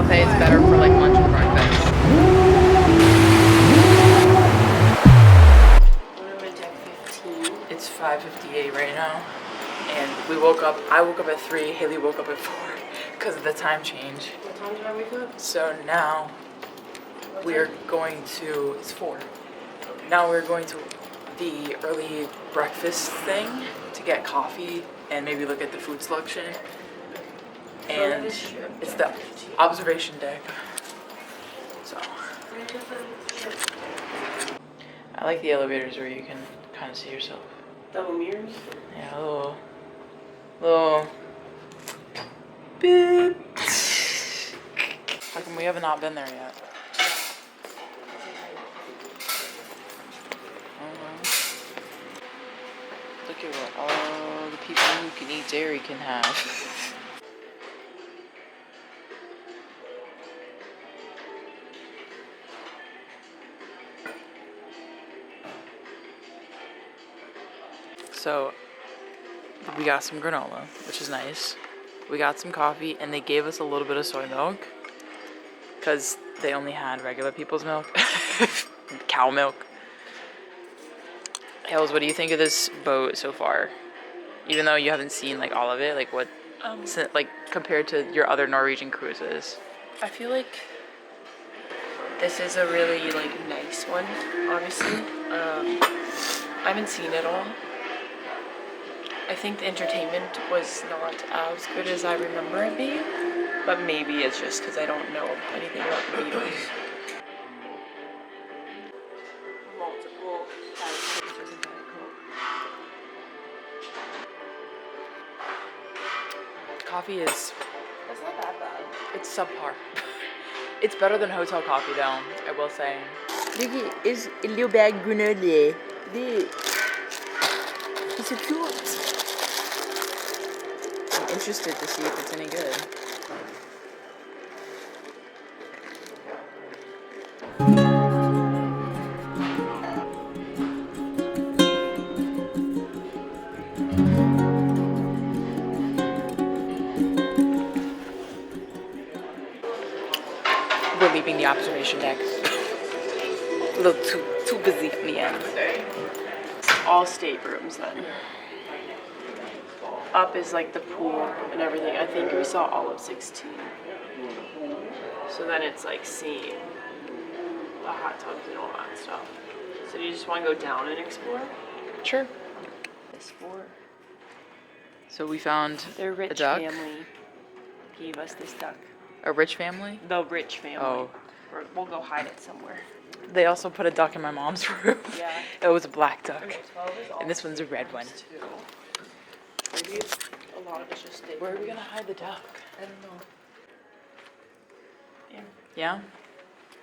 buffet is better for like lunch and breakfast. We're on deck 15. It's 5:58 right now, and I woke up at 3, Haley woke up at 4 because of the time change. What time did I wake up? So now we're going to, it's 4. Now we're going to the early breakfast thing to get coffee and maybe look at the food selection. And it's the observation deck. So I like the elevators where you can kind of see yourself. Double mirrors? Yeah, little beep. How come we have not been there yet? Look at what all the people who can eat dairy can have. So we got some granola, which is nice. We got some coffee, and they gave us a little bit of soy milk because they only had regular people's milk, cow milk. Hells, what do you think of this boat so far? Even though you haven't seen like all of it, like what, like compared to your other Norwegian cruises? I feel like this is a really like nice one, obviously. I haven't seen it all. I think the entertainment was not as good as I remember it being, but maybe it's just because I don't know anything about the Beatles. Multiple pictures of Diet Coke. Coffee is, That's not that bad. it's subpar. It's better than hotel coffee though, I will say. Look, it's a little bag granola. Look. He's so cute. I'm interested to see if it's any good. We're leaving the observation deck. A little too busy in the end. All staterooms then. Up is like the pool and everything. I think we saw all of 16. So then it's like seeing the hot tubs and all that stuff. So do you just want to go down and explore? Sure. This floor. So we found Their a rich duck. family gave us this duck. A rich family? The rich family. Oh. We'll go hide it somewhere. They also put a duck in my mom's room. Yeah. It was a black duck. Okay, 12 is all And this one's a red one. too. Maybe a lot of it's just stay. Where are we gonna hide the duck? I don't know. Yeah. Yeah?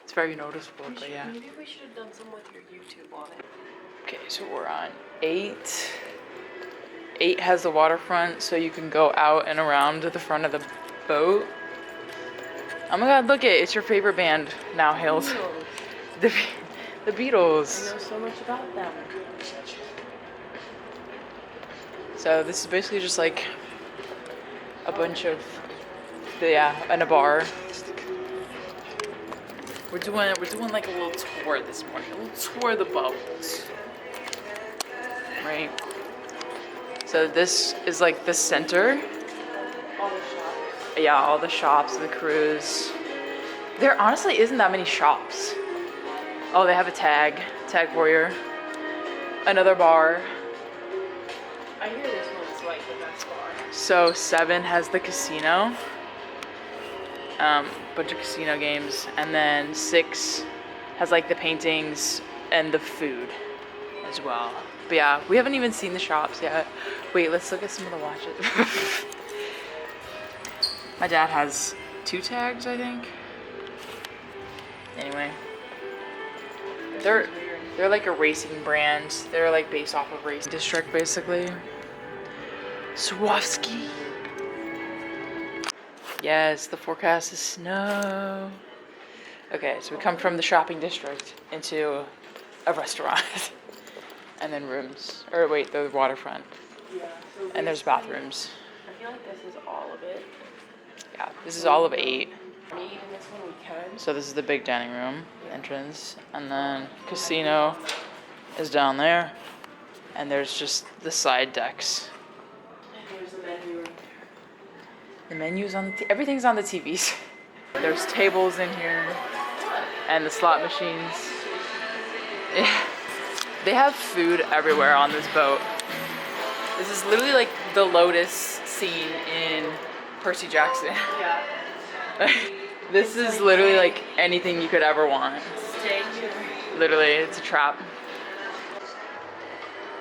It's very noticeable, but yeah. Maybe we should have done some with your YouTube on it. Okay, so we're on 8. 8 has the waterfront, so you can go out and around to the front of the boat. Oh my god, look it's your favorite band now, Hales. The Beatles. I know so much about them. So this is basically just like a bunch of, yeah, and a bar. We're doing like a little tour this morning, a little tour of the boat, right? So this is like the center. All the shops. Yeah, all the shops, the cruise. There honestly isn't that many shops. Oh, they have a tag warrior, another bar. I hear this one's like the best bar. So 7 has the casino, bunch of casino games, and then 6 has like the paintings and the food as well. But yeah, we haven't even seen the shops yet. Wait, let's look at some of the watches. My dad has 2 tags, I think. Anyway, they're like a racing brand. They're like based off of Racing District, basically. Swarovski. Yes, the forecast is snow. Okay, so we come from the shopping district into a restaurant. And then rooms. Or wait, the waterfront. Yeah. So And there's bathrooms. I feel like this is all of it. Yeah, this is all of 8. Meet in this one we can. So this is the big dining room entrance, and then casino is down there, and there's just the side decks. And there's a menu right there. The menu's on the everything's on the TVs. There's tables in here, and the slot machines. Yeah. They have food everywhere on this boat. This is literally like the Lotus scene in Percy Jackson. Yeah. This is literally like anything you could ever want. Stay here. Literally, it's a trap.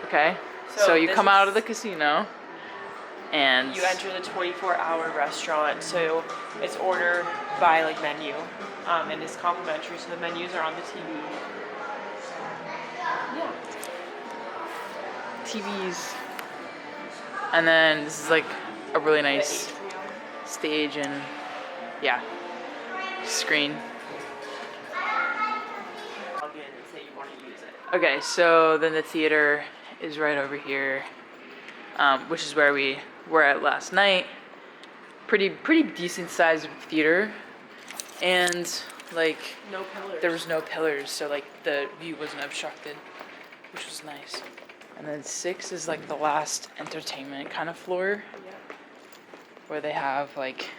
Okay, so you come out of the casino and you enter the 24-hour restaurant. So it's order by like menu, and it's complimentary. So the menus are on the TV. Yeah. TVs. And then this is like a really nice stage and yeah, screen. Log in and say you want to use it. Okay, so then the theater is right over here, which is where we were at last night. Pretty decent sized theater, and like No pillars. there was no pillars, so like the view wasn't obstructed, which was nice. And then 6 is like the last entertainment kind of floor, Yeah. where they have like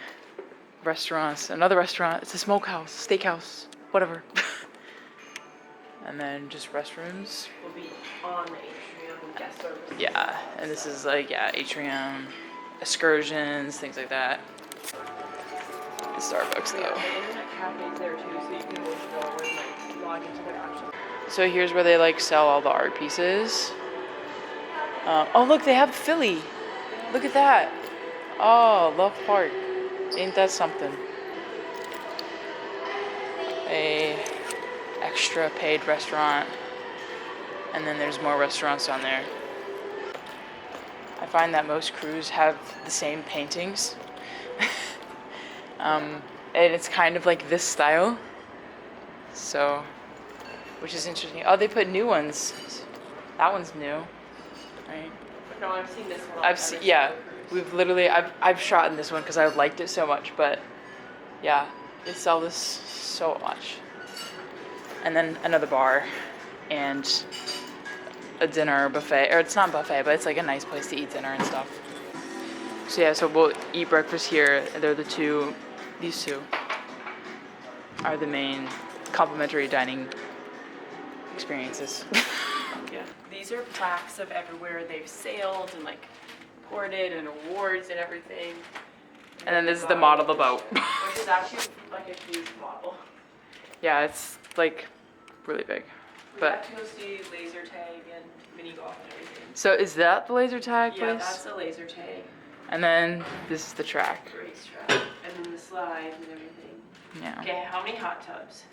restaurants, another restaurant, it's a smokehouse, steakhouse, whatever. And then just restrooms. Will be on the atrium and guest service. Yeah, and this is like, yeah, atrium, excursions, things like that. It's Starbucks Yeah, though. the internet cafe's there too, so you can go and like log into their actual. So here's where they like sell all the art pieces. Oh look, they have Philly. Look at that. Oh, Love Park. Ain't that something? A extra paid restaurant. And then there's more restaurants on there. I find that most crews have the same paintings. And it's kind of like this style. So, which is interesting. Oh, they put new ones. That one's new. Right? No, I've seen this one. I've seen, yeah, we've literally, I've shot in this one because I liked it so much, but yeah, they sell this so much. And then another bar and a dinner buffet, or it's not buffet, but it's like a nice place to eat dinner and stuff. So yeah, so we'll eat breakfast here. They're the two, these two are the main complimentary dining experiences. Yeah. These are plaques of everywhere they've sailed and like ported and awards and everything. And then this is the model of the boat. Which is actually like a huge model. Yeah, it's like really big. We But got to go see laser tag and mini golf and everything. so is that the laser tag Yeah, place? that's a laser tag. And then this is the track. Racetrack. And then the slides and everything. Yeah. Okay, how many hot tubs?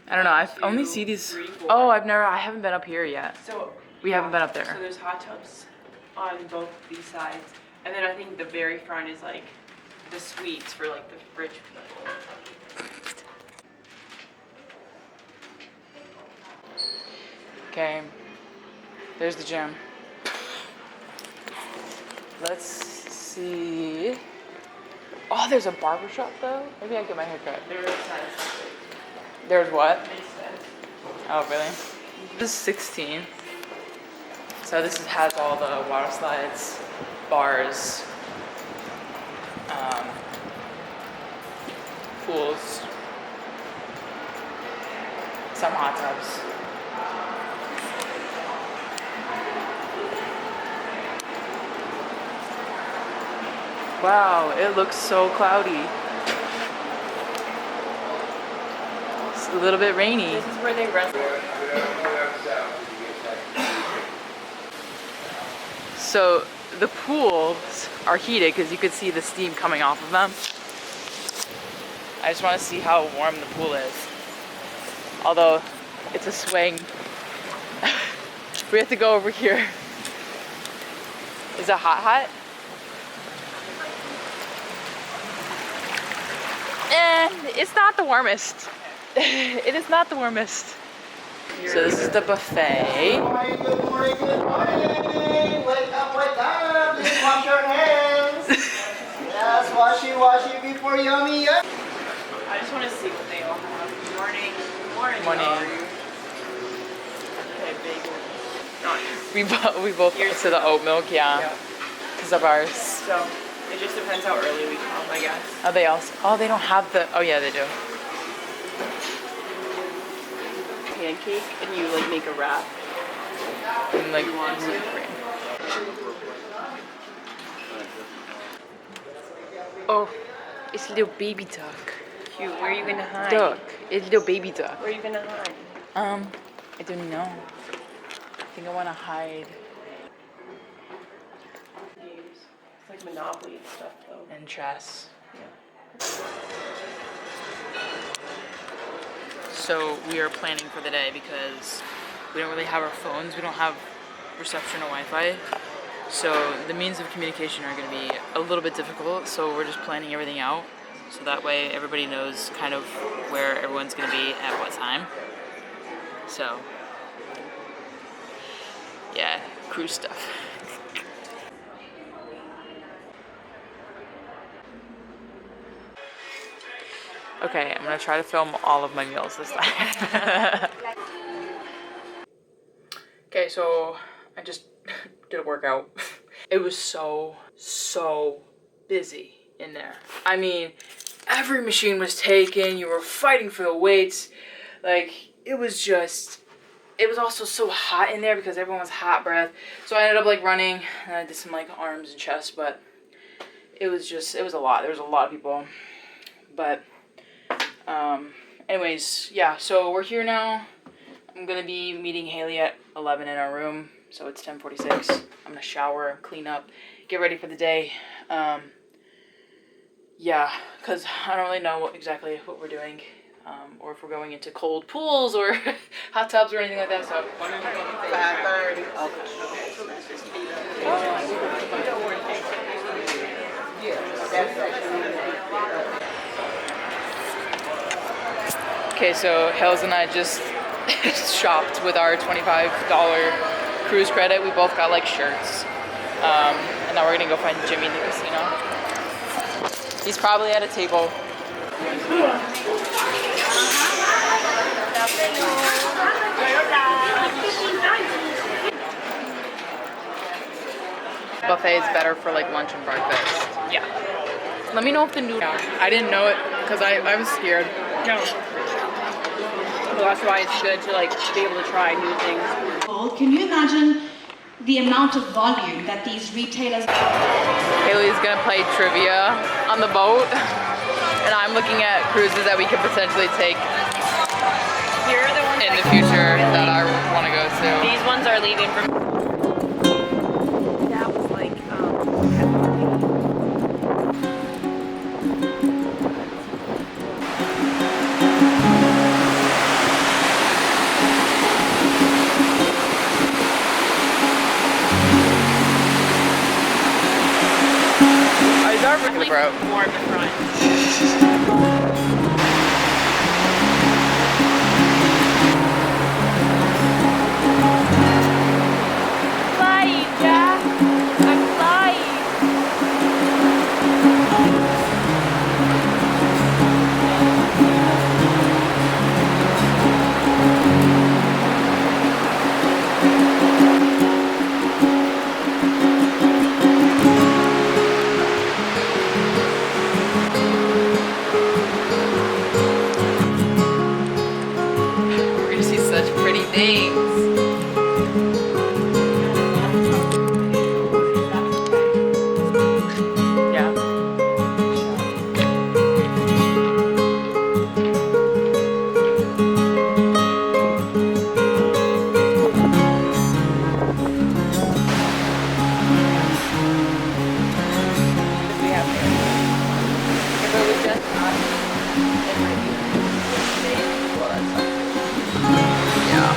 I don't know. I Two, only see these. 3, 4. Oh, I haven't been up here yet. So We haven't been up there. So there's hot tubs on both these sides, and then I think the very front is like the suites for like the rich people. Okay. There's the gym. Let's see. Oh, there's a barber shop though. Maybe I get my hair cut. There are sizes. There's what? They said. Oh, really? This is 16. So this has all the water slides, bars, pools, some hot tubs. Wow, it looks so cloudy. It's a little bit rainy. This is where they rest. So the pools are heated because you could see the steam coming off of them. I just want to see how warm the pool is. Although it's a swing. We have to go over here. Is it hot? It's not the warmest. It is not the warmest. So this is the buffet. Good morning, good morning, good morning. Wake up, please wash your hands. Yes, washy, washy before yummy. I just want to see what they all have. Morning. Morning. Morning. How are you? Okay, bagel. Nice. We both Here's to the oat milk, yeah. Yeah. Because of ours. So, it just depends how early we come, I guess. Oh, they also. Oh, they don't have the. Oh, yeah, they do. Pancake, and you like make a wrap. And like, You want to? oh, it's a little baby duck. Cute. Where are you gonna hide? Duck. It's a little baby duck. Where are you gonna hide? I don't know. I think I want to hide Games. It's like Monopoly and stuff, though. in chess. Yeah. So we are planning for the day because we don't really have our phones. We don't have reception or Wi-Fi. So the means of communication are going to be a little bit difficult. So we're just planning everything out. So that way everybody knows kind of where everyone's going to be at what time. So yeah, cruise stuff. Okay, I'm gonna try to film all of my meals this time. Okay, so I just did a workout. It was so busy in there. I mean, every machine was taken, you were fighting for the weights. Like, it was also so hot in there because everyone was hot breath. So I ended up like running and I did some like arms and chest, but it was a lot. There was a lot of people. But anyways, yeah, so we're here now. I'm gonna be meeting Haley at 11 in our room, so it's 10:46. I'm gonna shower, clean up, get ready for the day. Yeah, because I don't really know exactly what we're doing, or if we're going into cold pools or hot tubs or anything like that, so. 5:30. Okay, so Hells and I just shopped with our $25 cruise credit. We both got like shirts. And now we're gonna go find Jimmy in the casino. He's probably at a table. Buffet is better for like lunch and breakfast. Yeah. Let me know if the new. I didn't know it because I was scared. No. Well, that's why it's good to like be able to try new things. Can you imagine the amount of volume that these retailers... Haley's gonna play trivia on the boat, and I'm looking at cruises that we could potentially take Here are the ones in the future that I want to go to. These ones are leaving from. That was like more of the front. Flying, Jack. I'm flying. We're gonna see such pretty things. Yeah. We have here. If it was just us, it might be. Well, that's fine. Yeah.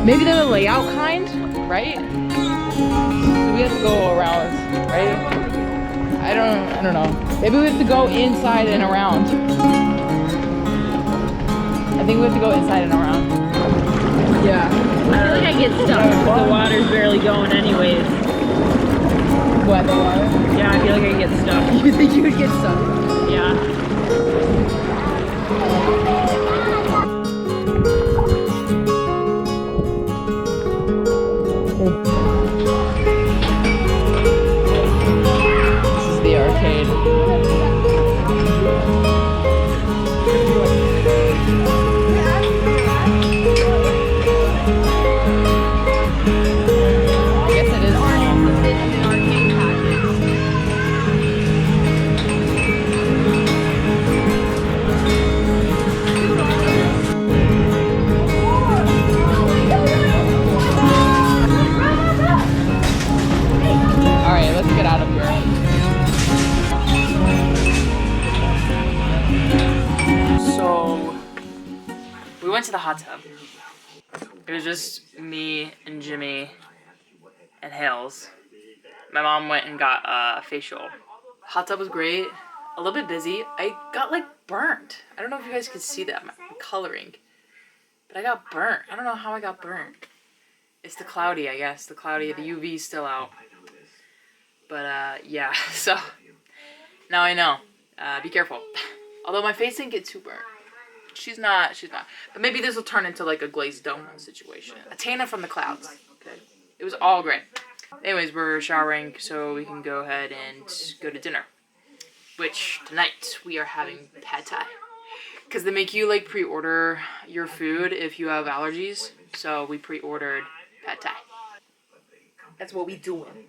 Maybe they're the layout kind, right? So we have to go around, right? I don't know. Maybe we have to go inside and around. think we have to go inside and around. Yeah. I feel like I get stuck because the water's barely going anyways. What, the water? Yeah, I feel like I get stuck. You think you would get stuck? Yeah. This is the arcade. I guess it is Arcade package. Alright, let's get out of here. So, we went to the hot tub. It was just me and Jimmy and Hales. My mom went and got a facial. Hot tub was great. A little bit busy. I got like burnt. I don't know if you guys could see that, my coloring. But I got burnt. I don't know how I got burnt. It's the cloudy, I guess. The UV's still out. But yeah, so now I know. Be careful. Although my face didn't get too burnt. She's not. But maybe this will turn into like a glazed donut situation. A tanner from the clouds. Okay. It was all great. Anyways, we're showering so we can go ahead and go to dinner. Which tonight we are having pad thai. Because they make you like pre-order your food if you have allergies. So we pre-ordered pad thai. That's what we doing.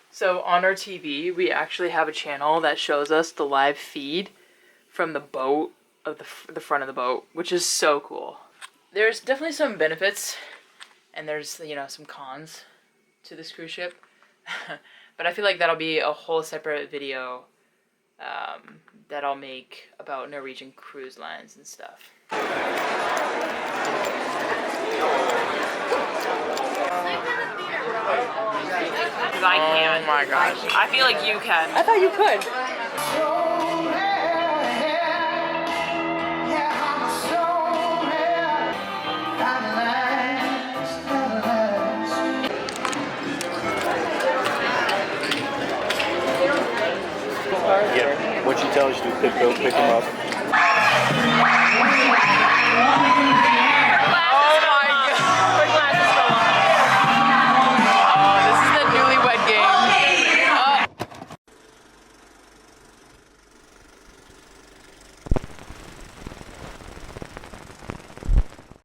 So on our TV, we actually have a channel that shows us the live feed from the boat, of the front of the boat, which is so cool. There's definitely some benefits, and there's, you know, some cons to this cruise ship. But I feel like that'll be a whole separate video that I'll make about Norwegian cruise lines and stuff. Because I can't. Oh my gosh. I feel like you can. I thought you could. Yep. What she tells you to pick them up.